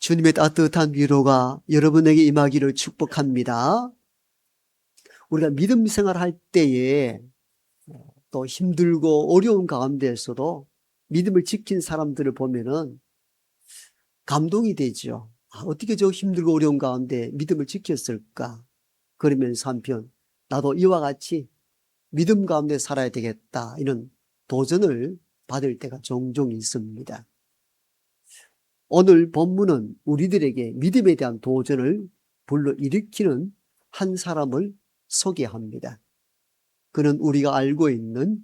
주님의 따뜻한 위로가 여러분에게 임하기를 축복합니다. 우리가 믿음 생활할 때에 또 힘들고 어려운 가운데에서도 믿음을 지킨 사람들을 보면은 감동이 되죠. 어떻게 저 힘들고 어려운 가운데 믿음을 지켰을까? 그러면서 한편 나도 이와 같이 믿음 가운데 살아야 되겠다, 이런 도전을 받을 때가 종종 있습니다. 오늘 본문은 우리들에게 믿음에 대한 도전을 불러일으키는 한 사람을 소개합니다. 그는 우리가 알고 있는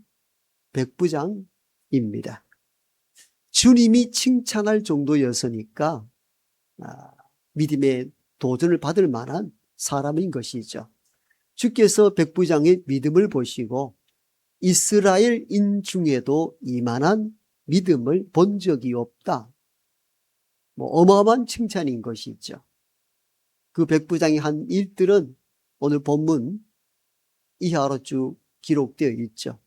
백부장입니다. 주님이 칭찬할 정도였으니까 믿음의 도전을 받을 만한 사람인 것이죠. 주께서 백부장의 믿음을 보시고 이스라엘인 중에도 이만한 믿음을 본 적이 없다, 어마어마한 칭찬인 것이죠. 그 백부장이 한 일들은 오늘 본문 이하로 쭉 기록되어 있죠.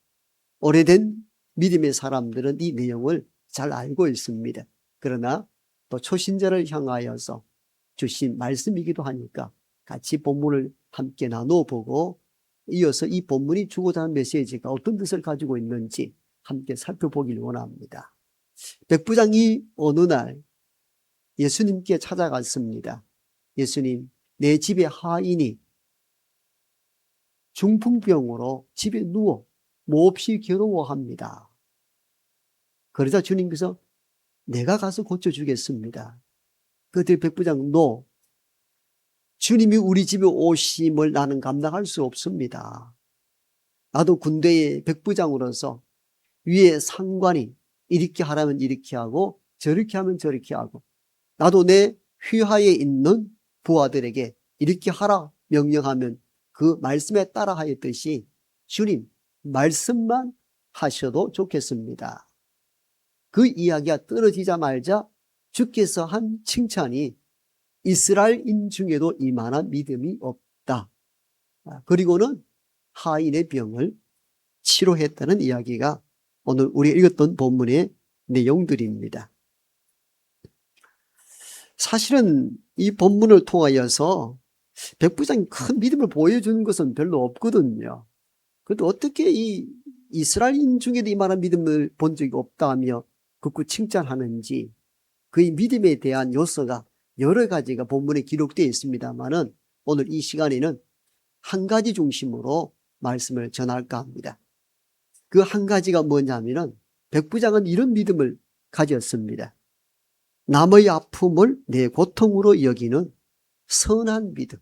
오래된 믿음의 사람들은 이 내용을 잘 알고 있습니다. 그러나 또 초신자를 향하여서 주신 말씀이기도 하니까 같이 본문을 함께 나눠보고 이어서 이 본문이 주고자 하는 메시지가 어떤 뜻을 가지고 있는지 함께 살펴보길 원합니다. 백부장이 어느 날 예수님께 찾아갔습니다. 예수님, 내 집에 하인이 중풍병으로 집에 누워 몹시 괴로워합니다. 그러자 주님께서 내가 가서 고쳐주겠습니다. 그때 백부장, 너 주님이 우리 집에 오심을 나는 감당할 수 없습니다. 나도 군대의 백부장으로서 위에 상관이 이렇게 하라면 이렇게 하고 저렇게 하면 저렇게 하고, 나도 내 휘하에 있는 부하들에게 이렇게 하라 명령하면 그 말씀에 따라 하였듯이 주님 말씀만 하셔도 좋겠습니다. 그 이야기가 떨어지자마자 주께서 한 칭찬이 이스라엘인 중에도 이만한 믿음이 없다, 그리고는 하인의 병을 치료했다는 이야기가 오늘 우리가 읽었던 본문의 내용들입니다. 사실은 이 본문을 통하여서 백부장이 큰 믿음을 보여주는 것은 별로 없거든요. 그런데 어떻게 이 이스라엘인 중에도 이만한 믿음을 본 적이 없다며 극구 칭찬하는지, 그의 믿음에 대한 요소가 여러 가지가 본문에 기록되어 있습니다만은 오늘 이 시간에는 한 가지 중심으로 말씀을 전할까 합니다. 그 한 가지가 뭐냐면은 백부장은 이런 믿음을 가졌습니다. 남의 아픔을 내 고통으로 여기는 선한 믿음.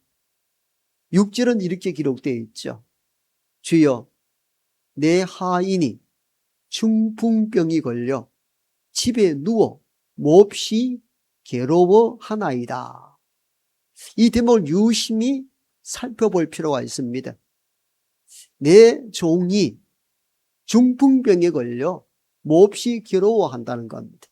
6절은 이렇게 기록되어 있죠. 주여, 내 하인이 중풍병이 걸려 집에 누워 몹시 괴로워하나이다. 이 대목을 유심히 살펴볼 필요가 있습니다. 내 종이 중풍병에 걸려 몹시 괴로워한다는 겁니다.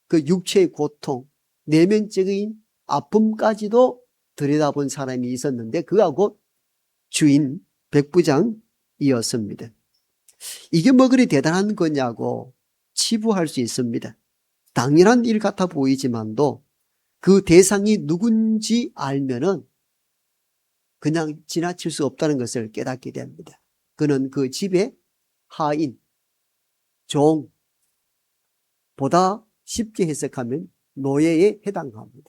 그 육체의 고통, 내면적인 아픔까지도 들여다본 사람이 있었는데 그가 곧 주인 백부장이었습니다. 이게 뭐 그리 대단한 거냐고 치부할 수 있습니다. 당연한 일 같아 보이지만도 그 대상이 누군지 알면은 그냥 지나칠 수 없다는 것을 깨닫게 됩니다. 그는 그 집의 하인, 종보다 쉽게 해석하면 노예에 해당합니다.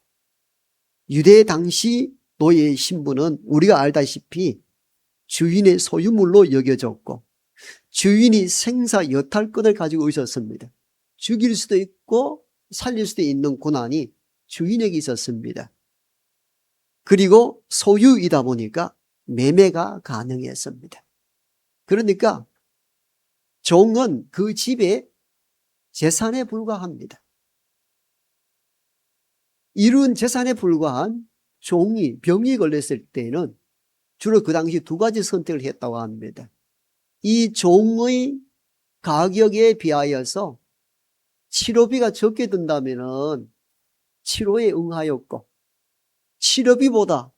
유대 당시 노예의 신분은 우리가 알다시피 주인의 소유물로 여겨졌고 주인이 생사 여탈권을 가지고 있었습니다. 죽일 수도 있고 살릴 수도 있는 권한이 주인에게 있었습니다. 그리고 소유이다 보니까 매매가 가능했습니다. 그러니까 종은 그 집의 재산에 불과합니다. 이런 재산에 불과한 종이 병이 걸렸을 때는 주로 그 당시 두 가지 선택을 했다고 합니다. 이 종의 가격에 비하여서 치료비가 적게 든다면 치료에 응하였고, 치료비보다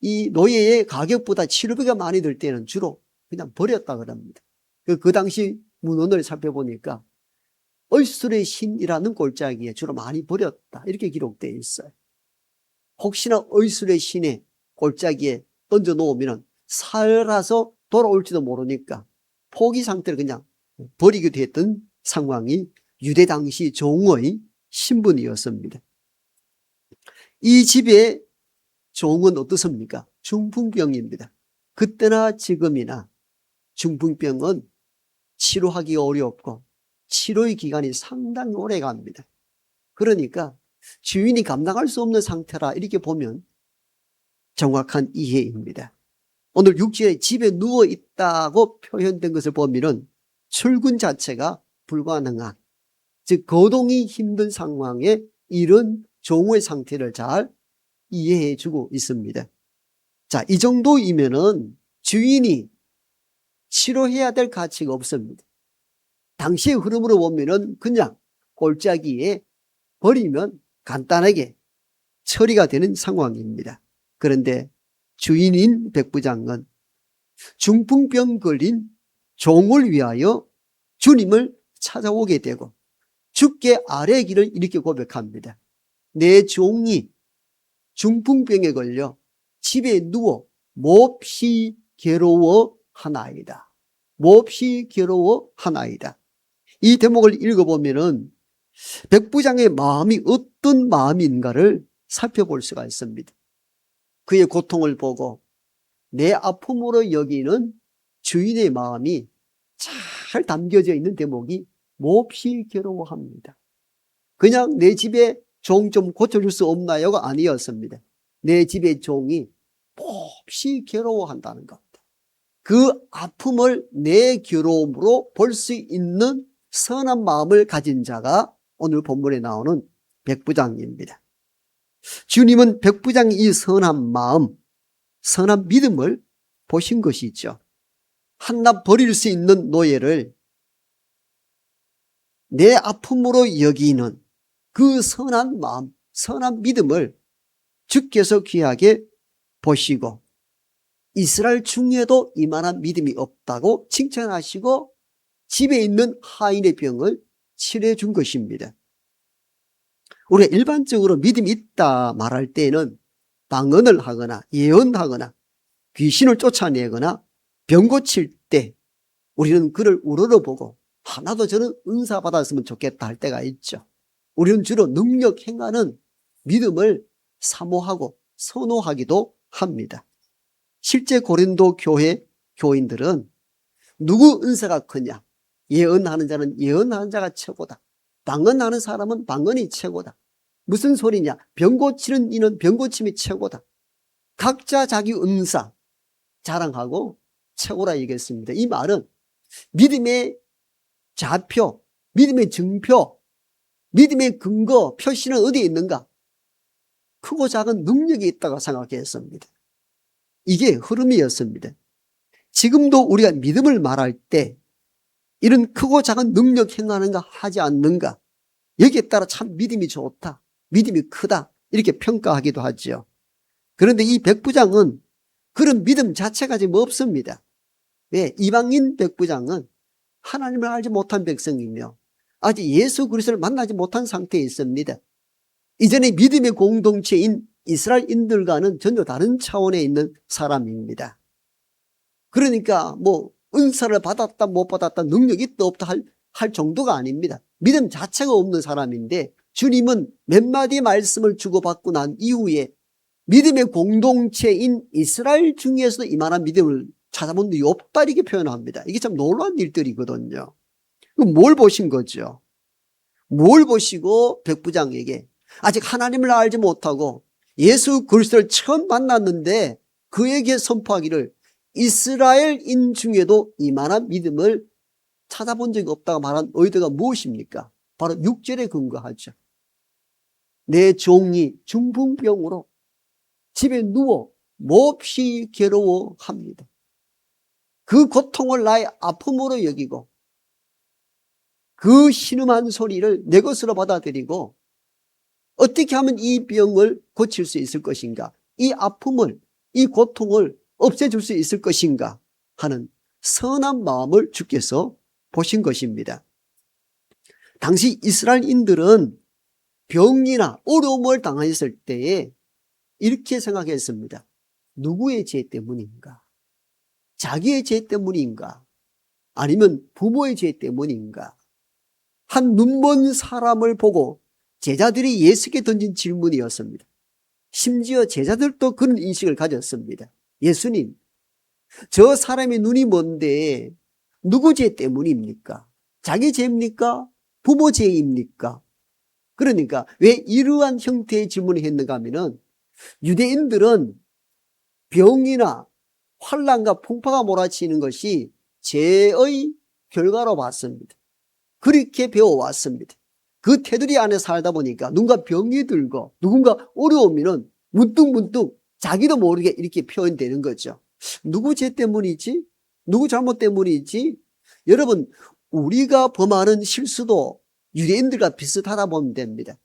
이 노예의 가격보다 치료비가 많이 들 때는 주로 그냥 버렸다 그럽니다. 그 당시 문헌을 살펴보니까 의술의 신이라는 골짜기에 주로 많이 버렸다. 이렇게 기록되어 있어요. 혹시나 의술의 신의 골짜기에 던져 놓으면 살아서 돌아올지도 모르니까 포기 상태를 그냥 버리기도 했던 상황이 유대 당시 종의 신분이었습니다. 이 집의 종은 어떻습니까? 중풍병입니다. 그때나 지금이나 중풍병은 치료하기 어렵고 치료의 기간이 상당히 오래 갑니다. 그러니까 주인이 감당할 수 없는 상태라 이렇게 보면 정확한 이해입니다. 오늘 6절에 집에 누워 있다고 표현된 것을 보면은 출근 자체가 불가능한, 즉 거동이 힘든 상황에 이런 종의 상태를 잘 이해해 주고 있습니다. 자, 이 정도이면은 주인이 치료해야 될 가치가 없습니다. 당시의 흐름으로 보면은 그냥 골짜기에 버리면 간단하게 처리가 되는 상황입니다. 그런데 주인인 백부장은 중풍병 걸린 종을 위하여 주님을 찾아오게 되고 주께 아뢰기를 이렇게 고백합니다. 내 종이 중풍병에 걸려 집에 누워 몹시 괴로워하나이다. 몹시 괴로워하나이다. 이 대목을 읽어보면은 백부장의 마음이 어떤 마음인가를 살펴볼 수가 있습니다. 그의 고통을 보고 내 아픔으로 여기는 주인의 마음이 잘 담겨져 있는 대목이 몹시 괴로워합니다. 그냥 내 집에 종 좀 고쳐줄 수 없나요가 아니었습니다. 내 집의 종이 몹시 괴로워한다는 겁니다. 그 아픔을 내 괴로움으로 볼 수 있는 선한 마음을 가진 자가 오늘 본문에 나오는 백부장입니다. 주님은 백부장의 이 선한 마음, 선한 믿음을 보신 것이죠. 한낱 버릴 수 있는 노예를 내 아픔으로 여기는 그 선한 마음, 선한 믿음을 주께서 귀하게 보시고 이스라엘 중에도 이만한 믿음이 없다고 칭찬하시고 집에 있는 하인의 병을 치료해 준 것입니다. 우리가 일반적으로 믿음이 있다 말할 때는 방언을 하거나 예언하거나 귀신을 쫓아내거나 병 고칠 때 우리는 그를 우러러보고 하나도 저는 은사 받았으면 좋겠다 할 때가 있죠. 우리는 주로 능력 행하는 믿음을 사모하고 선호하기도 합니다. 실제 고린도 교회 교인들은 누구 은사가 크냐? 예언하는 자는 예언하는 자가 최고다. 방언하는 사람은 방언이 최고다. 무슨 소리냐? 병 고치는 이는 병 고침이 최고다. 각자 자기 은사 자랑하고 최고라 얘기했습니다. 이 말은 믿음의 좌표, 믿음의 증표, 믿음의 근거, 표시는 어디에 있는가? 크고 작은 능력이 있다고 생각했습니다. 이게 흐름이었습니다. 지금도 우리가 믿음을 말할 때 이런 크고 작은 능력 행하는가 하지 않는가, 여기에 따라 참 믿음이 좋다, 믿음이 크다 이렇게 평가하기도 하죠. 그런데 이 백부장은 그런 믿음 자체가 지금 없습니다. 왜? 이방인 백부장은 하나님을 알지 못한 백성이며 아직 예수 그리스도를 만나지 못한 상태에 있습니다. 이전에 믿음의 공동체인 이스라엘인들과는 전혀 다른 차원에 있는 사람입니다. 그러니까 뭐 은사를 받았다 못 받았다 능력이 있다 없다 할 정도가 아닙니다. 믿음 자체가 없는 사람인데 주님은 몇 마디 말씀을 주고받고 난 이후에 믿음의 공동체인 이스라엘 중에서도 이만한 믿음을 찾아본 적이 없다 이렇게 표현합니다. 이게 참 놀라운 일들이거든요. 그럼 뭘 보신 거죠? 뭘 보시고 백부장에게 아직 하나님을 알지 못하고 예수 그리스도를 처음 만났는데 그에게 선포하기를 이스라엘인 중에도 이만한 믿음을 찾아본 적이 없다고 말한 의도가 무엇입니까? 바로 6절에 근거하죠. 내 종이 중풍병으로 집에 누워 몹시 괴로워합니다. 그 고통을 나의 아픔으로 여기고 그 신음한 소리를 내 것으로 받아들이고 어떻게 하면 이 병을 고칠 수 있을 것인가, 이 아픔을, 이 고통을 없애줄 수 있을 것인가 하는 선한 마음을 주께서 보신 것입니다. 당시 이스라엘인들은 병이나 어려움을 당했을 때에 이렇게 생각했습니다. 누구의 죄 때문인가? 자기의 죄 때문인가? 아니면 부모의 죄 때문인가? 한 눈먼 사람을 보고 제자들이 예수께 던진 질문이었습니다. 심지어 제자들도 그런 인식을 가졌습니다. 예수님, 저 사람의 눈이 뭔데 누구 죄 때문입니까? 자기 죄입니까? 부모 죄입니까? 그러니까 왜 이러한 형태의 질문을 했는가 하면은 유대인들은 병이나 환난과 풍파가 몰아치는 것이 죄의 결과로 봤습니다. 그렇게 배워왔습니다. 그 테두리 안에 살다 보니까 누군가 병이 들고 누군가 어려우면은 문득문득 자기도 모르게 이렇게 표현되는 거죠. 누구 죄 때문이지? 누구 잘못 때문이지? 여러분, 우리가 범하는 실수도 유대인들과 비슷하다 보면 됩니다.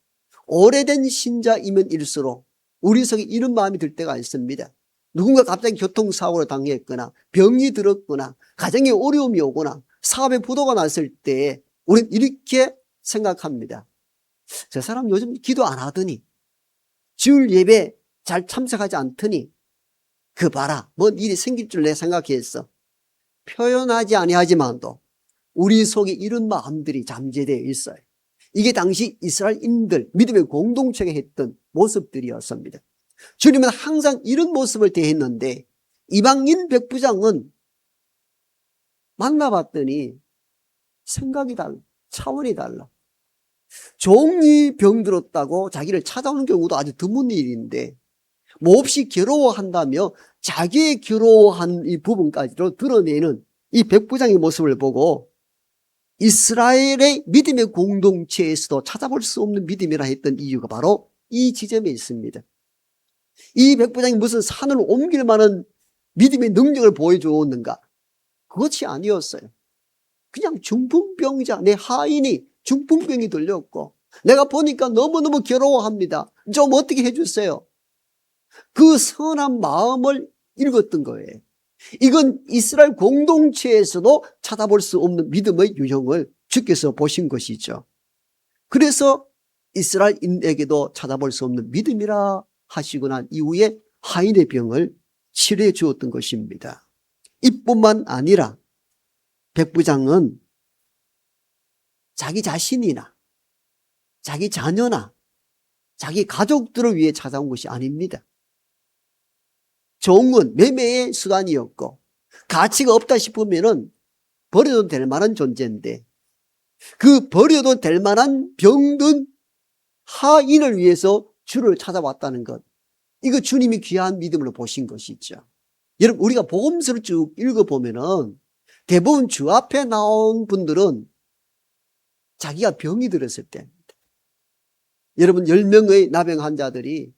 오래된 신자이면 일수록 우리 속에 이런 마음이 들 때가 있습니다. 누군가 갑자기 교통사고를 당했거나 병이 들었거나 가정에 어려움이 오거나 사업에 부도가 났을 때 우리는 이렇게 생각합니다. 저 사람 요즘 기도 안 하더니, 주일 예배 잘 참석하지 않더니 그 봐라, 뭔 일이 생길 줄 내 생각했어. 표현하지 아니하지만도 우리 속에 이런 마음들이 잠재되어 있어요. 이게 당시 이스라엘인들 믿음의 공동체가 했던 모습들이었습니다. 주님은 항상 이런 모습을 대했는데 이방인 백부장은 만나봤더니 생각이 달라, 차원이 달라. 종이 병들었다고 자기를 찾아오는 경우도 아주 드문 일인데 몹시 괴로워한다며 자기의 괴로워한 이 부분까지도 드러내는 이 백부장의 모습을 보고 이스라엘의 믿음의 공동체에서도 찾아볼 수 없는 믿음이라 했던 이유가 바로 이 지점에 있습니다. 이 백부장이 무슨 산을 옮길 만한 믿음의 능력을 보여주었는가? 그것이 아니었어요. 그냥 중풍병자, 내 하인이 중풍병이 들렸고 내가 보니까 너무너무 괴로워합니다. 좀 어떻게 해주세요. 그 선한 마음을 읽었던 거예요. 이건 이스라엘 공동체에서도 찾아볼 수 없는 믿음의 유형을 주께서 보신 것이죠. 그래서 이스라엘인에게도 찾아볼 수 없는 믿음이라 하시고 난 이후에 하인의 병을 치료해 주었던 것입니다. 이뿐만 아니라 백부장은 자기 자신이나 자기 자녀나 자기 가족들을 위해 찾아온 것이 아닙니다. 종은 매매의 수단이었고 가치가 없다 싶으면은 버려도 될 만한 존재인데 그 버려도 될 만한 병든 하인을 위해서 주를 찾아왔다는 것, 이거 주님이 귀한 믿음으로 보신 것이죠. 여러분, 우리가 복음서를 쭉 읽어보면은 대부분 주 앞에 나온 분들은 자기가 병이 들었을 때입니다. 여러분, 10명의 나병 환자들이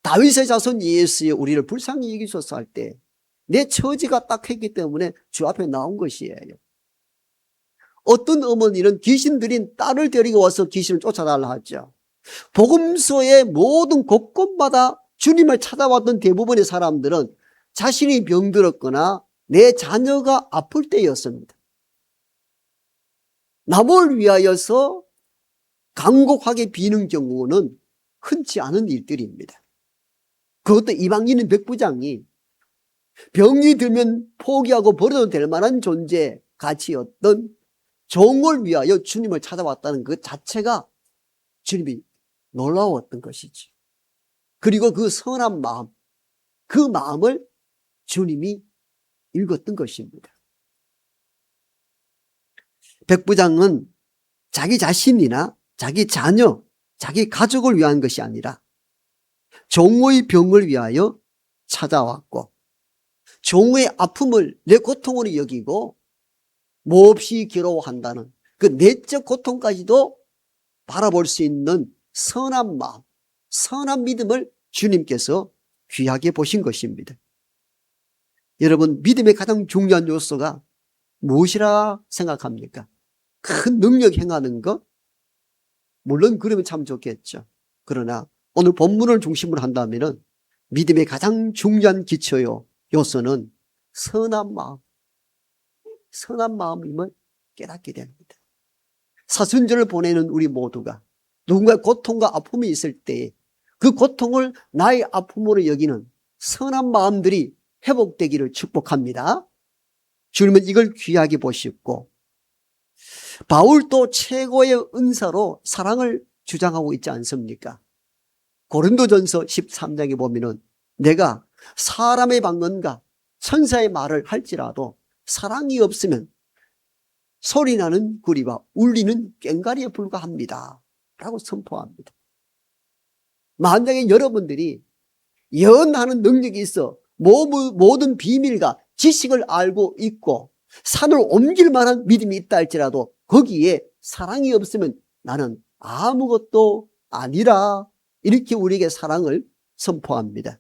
다윗의 자손 예수의 우리를 불쌍히 여기소서 할 때 내 처지가 딱 했기 때문에 주 앞에 나온 것이에요. 어떤 어머니는 귀신 들인 딸을 데리고 와서 귀신을 쫓아달라 하죠. 복음서의 모든 곳곳마다 주님을 찾아왔던 대부분의 사람들은 자신이 병들었거나 내 자녀가 아플 때였습니다. 남을 위하여서 간곡하게 비는 경우는 흔치 않은 일들입니다. 그것도 이방인인 백부장이 병이 들면 포기하고 버려도 될 만한 존재 가치였던 종을 위하여 주님을 찾아왔다는 것 자체가 주님이 놀라웠던 것이지. 그리고 그 선한 마음, 그 마음을 주님이 읽었던 것입니다. 백부장은 자기 자신이나 자기 자녀, 자기 가족을 위한 것이 아니라 종의 병을 위하여 찾아왔고 종의 아픔을 내 고통으로 여기고 몹시 괴로워한다는 그 내적 고통까지도 바라볼 수 있는 선한 마음, 선한 믿음을 주님께서 귀하게 보신 것입니다. 여러분, 믿음의 가장 중요한 요소가 무엇이라 생각합니까? 큰 능력 행하는 것? 물론 그러면 참 좋겠죠. 그러나 오늘 본문을 중심으로 한다면 믿음의 가장 중요한 기초요 요소는 선한 마음, 선한 마음임을 깨닫게 됩니다. 사순절을 보내는 우리 모두가 누군가의 고통과 아픔이 있을 때 그 고통을 나의 아픔으로 여기는 선한 마음들이 회복되기를 축복합니다. 주님은 이걸 귀하게 보시고, 바울도 최고의 은사로 사랑을 주장하고 있지 않습니까? 고린도전서 13장에 보면은 내가 사람의 방언과 천사의 말을 할지라도 사랑이 없으면 소리나는 구리와 울리는 꽹과리에 불과합니다 라고 선포합니다. 만약에 여러분들이 예언하는 능력이 있어 모든 비밀과 지식을 알고 있고 산을 옮길 만한 믿음이 있다 할지라도 거기에 사랑이 없으면 나는 아무것도 아니라, 이렇게 우리에게 사랑을 선포합니다.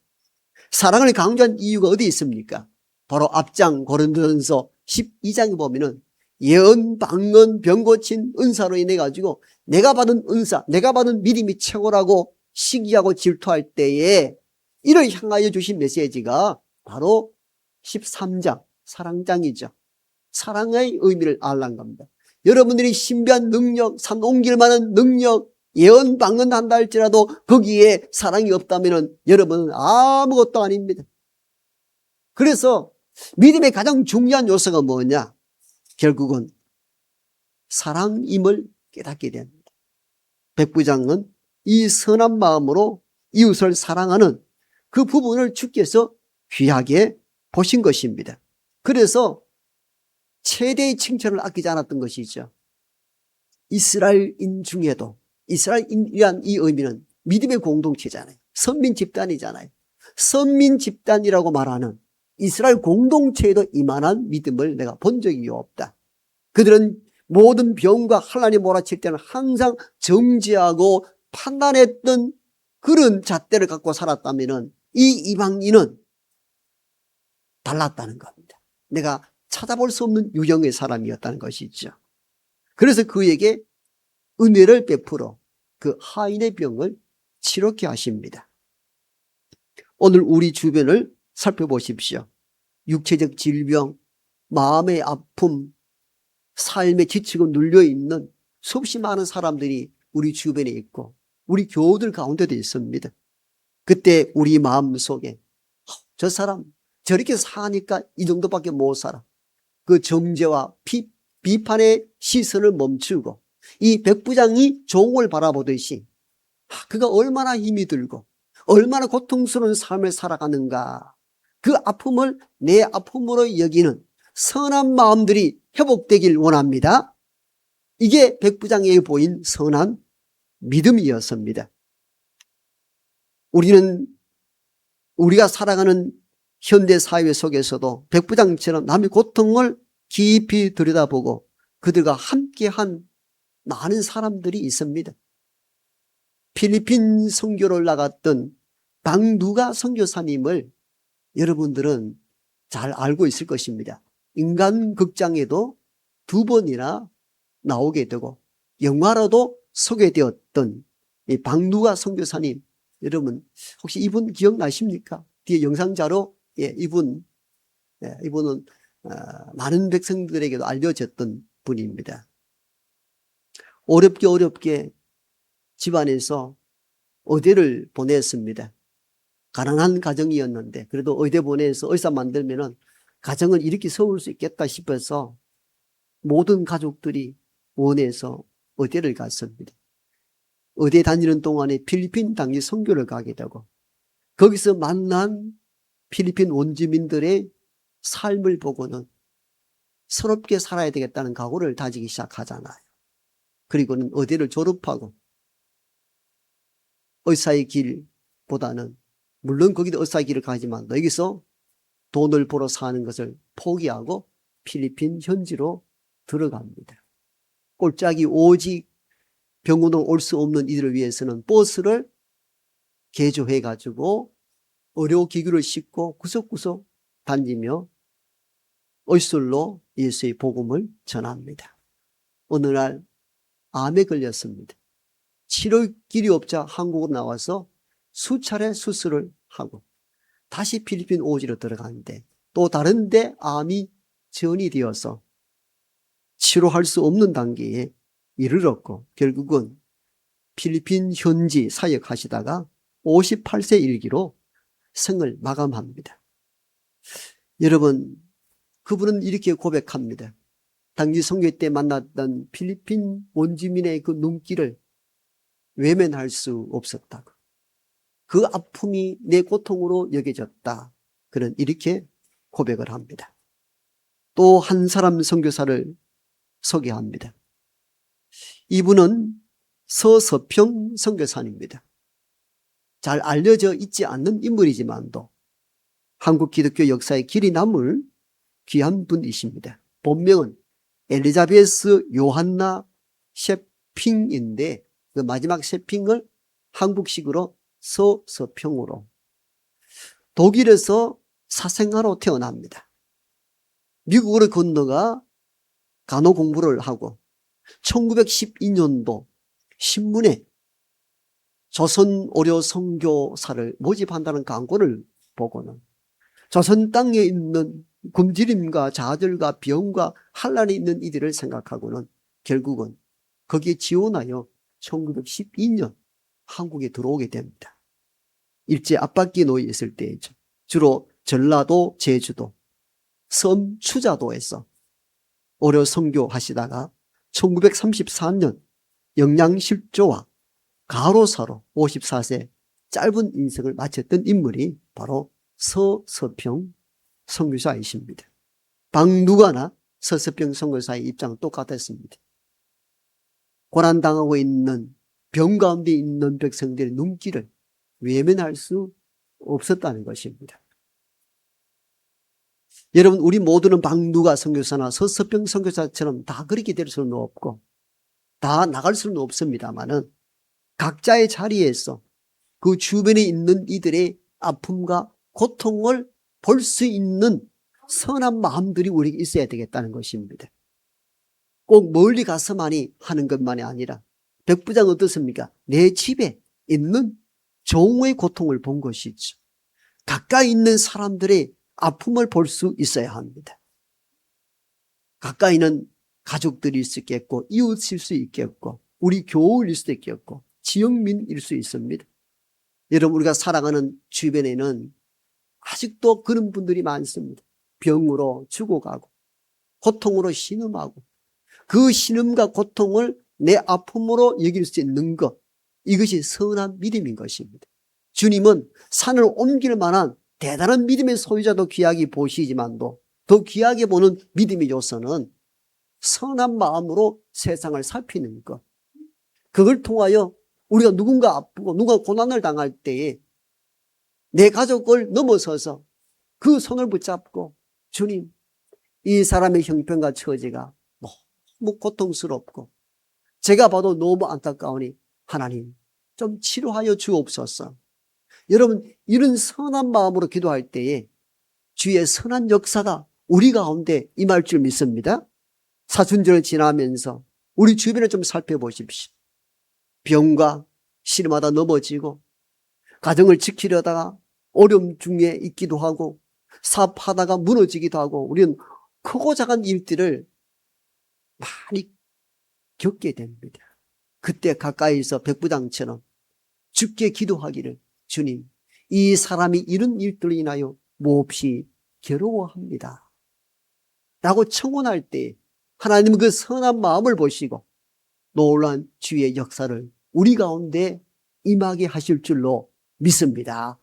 사랑을 강조한 이유가 어디 있습니까? 바로 앞장 고린도전서 12장에 보면은 예언, 방언, 병 고친 은사로 인해 가지고 내가 받은 은사, 내가 받은 믿음이 최고라고 시기하고 질투할 때에 이를 향하여 주신 메시지가 바로 13장 사랑장이죠. 사랑의 의미를 알란 겁니다. 여러분들이 신비한 능력, 산 옮길 만한 능력, 예언, 방언한다 할지라도 거기에 사랑이 없다면 여러분은 아무것도 아닙니다. 그래서 믿음의 가장 중요한 요소가 뭐냐? 결국은 사랑임을 깨닫게 됩니다. 백부장은 이 선한 마음으로 이웃을 사랑하는 그 부분을 주께서 귀하게 보신 것입니다. 그래서 최대의 칭찬을 아끼지 않았던 것이죠. 이스라엘인 중에도, 이스라엘인이란 이 의미는 믿음의 공동체잖아요. 선민 집단이잖아요. 선민 집단이라고 말하는 이스라엘 공동체에도 이만한 믿음을 내가 본 적이 없다. 그들은 모든 병과 환난이 몰아칠 때는 항상 정지하고 판단했던 그런 잣대를 갖고 살았다면 이 이방인은 달랐다는 겁니다. 내가 찾아볼 수 없는 유형의 사람이었다는 것이죠. 그래서 그에게 은혜를 베풀어 그 하인의 병을 치료케 하십니다. 오늘 우리 주변을 살펴보십시오. 육체적 질병, 마음의 아픔, 삶에 지치고 눌려있는 수없이 많은 사람들이 우리 주변에 있고 우리 교우들 가운데도 있습니다. 그때 우리 마음속에 저 사람 저렇게 사니까 이 정도밖에 못 살아. 그 정죄와 비판의 시선을 멈추고 이 백부장이 종을 바라보듯이 그가 얼마나 힘이 들고 얼마나 고통스러운 삶을 살아가는가, 그 아픔을 내 아픔으로 여기는 선한 마음들이 회복되길 원합니다. 이게 백부장에게 보인 선한 믿음이었습니다. 우리가 살아가는 현대사회 속에서도 백부장처럼 남의 고통을 깊이 들여다보고 그들과 함께한 많은 사람들이 있습니다. 필리핀 선교를 나갔던 방누가 선교사님을 여러분들은 잘 알고 있을 것입니다. 인간극장에도 2번이나 나오게 되고 영화로도 소개되었던 이 방누가 선교사님, 여러분 혹시 이분 기억나십니까? 뒤에 영상자로 이분은 많은 백성들에게도 알려졌던 분입니다. 어렵게 집안에서 의대를 보냈습니다. 가난한 가정이었는데 그래도 의대 보내서 의사 만들면은 가정을 이렇게 세울 수 있겠다 싶어서 모든 가족들이 원해서 의대를 갔습니다. 의대 다니는 동안에 필리핀 당지 선교를 가게 되고 거기서 만난 필리핀 원주민들의 삶을 보고는 서럽게 살아야 되겠다는 각오를 다지기 시작하잖아요. 그리고는 의대를 졸업하고 의사의 길보다는, 물론 거기도 의사의 길을 가지만 여기서 돈을 벌어 사는 것을 포기하고 필리핀 현지로 들어갑니다. 꼴짝이 오직 병원으로 올 수 없는 이들을 위해서는 버스를 개조해가지고 의료기구를 싣고 구석구석 다니며 의술로 예수의 복음을 전합니다. 어느 날 암에 걸렸습니다. 치료 길이 없자 한국으로 나와서 수차례 수술을 하고 다시 필리핀 오지로 들어가는데 또 다른 데 암이 전이 되어서 치료할 수 없는 단계에 이르렀고 결국은 필리핀 현지 사역하시다가 58세 일기로 생을 마감합니다. 여러분, 그분은 이렇게 고백합니다. 당시 선교 때 만났던 필리핀 원주민의 그 눈길을 외면할 수 없었다고. 그 아픔이 내 고통으로 여겨졌다. 그런 이렇게 고백을 합니다. 또 한 사람 선교사를 소개합니다. 이분은 서서평 선교사입니다. 잘 알려져 있지 않는 인물이지만도 한국 기독교 역사에 길이 남을 귀한 분이십니다. 본명은 엘리자베스 요한나 셰핑인데 그 마지막 셰핑을 한국식으로 서서평으로 독일에서 사생아로 태어납니다. 미국으로 건너가 간호 공부를 하고 1912년도 신문에 조선 오려 선교사를 모집한다는 광고를 보고는 조선 땅에 있는 굶주림과 좌절과 병과 환난이 있는 이들을 생각하고는 결국은 거기에 지원하여 1912년 한국에 들어오게 됩니다. 일제 압박기에 놓여 있을 때이죠. 주로 전라도, 제주도, 섬 추자도에서 오려 선교하시다가 1934년 영양실조와 가로사로 54세 짧은 인생을 마쳤던 인물이 바로 서서평 선교사이십니다. 박누가나 서서평 선교사의 입장은 똑같았습니다. 고난당하고 있는 병 가운데 있는 백성들의 눈길을 외면할 수 없었다는 것입니다. 여러분, 우리 모두는 박누가 선교사나 서서평 선교사처럼 다 그렇게 될 수는 없고 다 나갈 수는 없습니다만은 각자의 자리에서 그 주변에 있는 이들의 아픔과 고통을 볼 수 있는 선한 마음들이 우리에게 있어야 되겠다는 것입니다. 꼭 멀리 가서만이 하는 것만이 아니라 백부장 어떻습니까? 내 집에 있는 종의 고통을 본 것이죠. 가까이 있는 사람들의 아픔을 볼 수 있어야 합니다. 가까이는 가족들일 수 있겠고 이웃일 수 있겠고 우리 교우일 수도 있겠고 지역민일 수 있습니다. 여러분, 우리가 살아가는 주변에는 아직도 그런 분들이 많습니다. 병으로 죽어가고 고통으로 신음하고 그 신음과 고통을 내 아픔으로 여길 수 있는 것, 이것이 선한 믿음인 것입니다. 주님은 산을 옮길 만한 대단한 믿음의 소유자도 귀하게 보시지만도 더 귀하게 보는 믿음의 요소는 선한 마음으로 세상을 살피는 것. 그걸 통하여 우리가 누군가 아프고 누가 고난을 당할 때에 내 가족을 넘어서서 그 손을 붙잡고 주님, 이 사람의 형편과 처지가 너무 고통스럽고 제가 봐도 너무 안타까우니 하나님 좀 치료하여 주옵소서. 여러분, 이런 선한 마음으로 기도할 때에 주의 선한 역사가 우리 가운데 임할 줄 믿습니다. 사순절을 지나면서 우리 주변을 좀 살펴보십시오. 병과 시름하다 넘어지고 가정을 지키려다가 어려움 중에 있기도 하고 사업하다가 무너지기도 하고 우리는 크고 작은 일들을 많이 겪게 됩니다. 그때 가까이서 백부장처럼 주께 기도하기를 주님, 이 사람이 이런 일들로 인하여 몹시 괴로워합니다 라고 청원할 때 하나님은 그 선한 마음을 보시고 놀라운 주의 역사를 우리 가운데 임하게 하실 줄로 믿습니다.